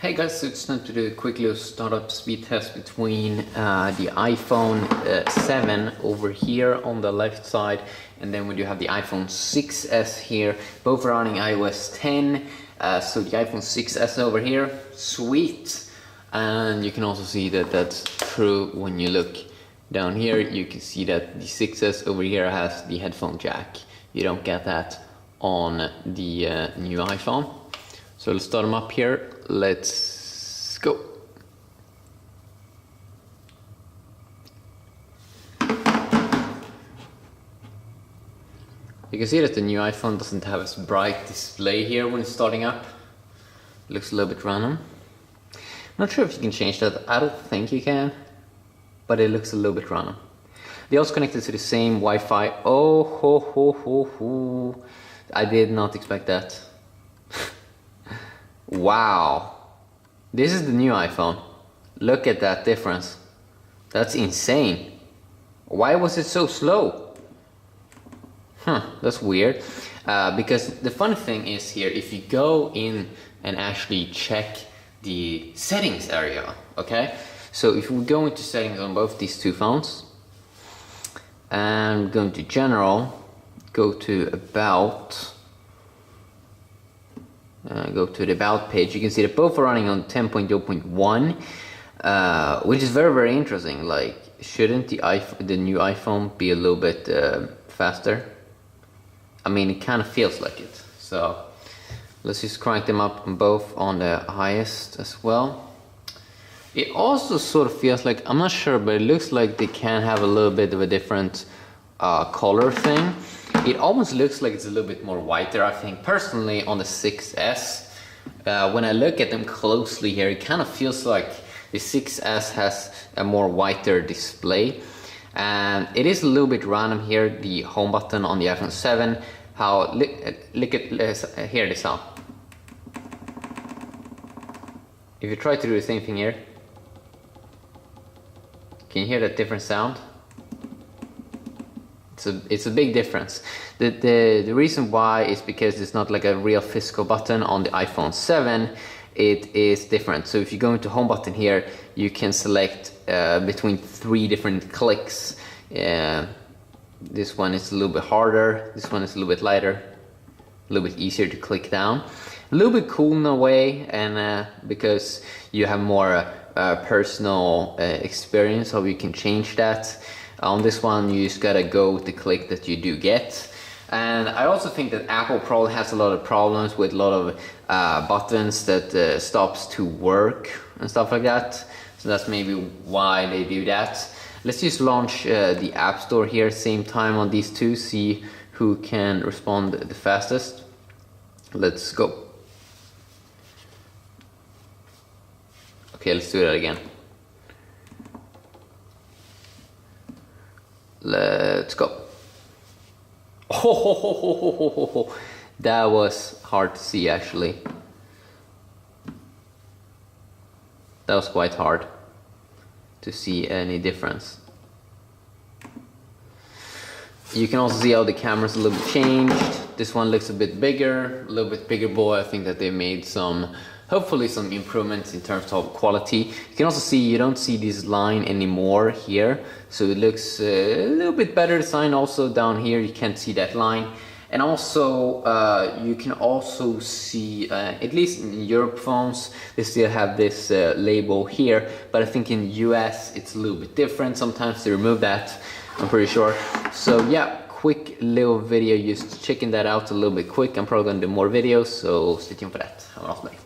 Hey guys, so it's time to do a quick little startup speed test between the iPhone 7 over here on the left side, and then we do have the iPhone 6s here, both running iOS 10. So the iPhone 6s over here, sweet. And you can also see that that's true when you look down here. You can see that the 6s over here has the headphone jack. You don't get that on the new iPhone. So let's start them up here. Let's go. You can see that the new iPhone doesn't have as bright display here when it's starting up. It looks a little bit random. I'm not sure if you can change that. I don't think you can, but it looks a little bit random. They also connected to the same Wi-Fi. Oh ho ho ho ho! I did not expect that. Wow, this is the new iPhone. Look at that difference. That's insane. Why was it so slow? That's weird. Because the funny thing is here, if you go in and actually check the settings area, okay? So if we go into settings on both these two phones, and go into general, go to about, go to the about page, you can see that both are running on 10.0.1, which is very, very interesting. Like, shouldn't the new iPhone be a little bit faster? I mean, it kind of feels like it. So let's just crank them up on both on the highest as well. It also sort of feels like, I'm not sure, but it looks like they can have a little bit of a different color thing. It almost looks like it's a little bit more whiter, I think, personally, on the 6S. When I look at them closely here, it kind of feels like the 6S has a more whiter display. And it is a little bit random here, the home button on the iPhone 7. How, look at, hear this out. If you try to do the same thing here, can you hear that different sound? It's a big difference. The reason why is because it's not like a real physical button on the iPhone 7. It is different. So if you go into home button here, you can select between 3 different clicks. This one is a little bit harder, this one is a little bit lighter, a little bit easier to click down. A little bit cool in a way, and because you have more personal experience, how you can change that. On this one, you just gotta go with the click that you do get. And I also think that Apple probably has a lot of problems with a lot of buttons that stops to work and stuff like that. So that's maybe why they do that. Let's just launch the App Store here, same time on these two, see who can respond the fastest. Let's go. Okay, let's do that again. Let's go. Oh, that was hard to see actually. That was quite hard to see any difference. You can also see how the camera's a little bit changed. This one looks a bit bigger, a little bit bigger boy. I think that they made hopefully some improvements in terms of quality. You can also see you don't see this line anymore here, so it looks a little bit better design. Also down here you can't see that line, and also you can also see at least in Europe phones they still have this label here, but I think in US it's a little bit different. Sometimes they remove that, I'm pretty sure. So yeah, quick little video just checking that out a little bit quick. I'm probably gonna do more videos, so stay tuned for that. Have an awesome day.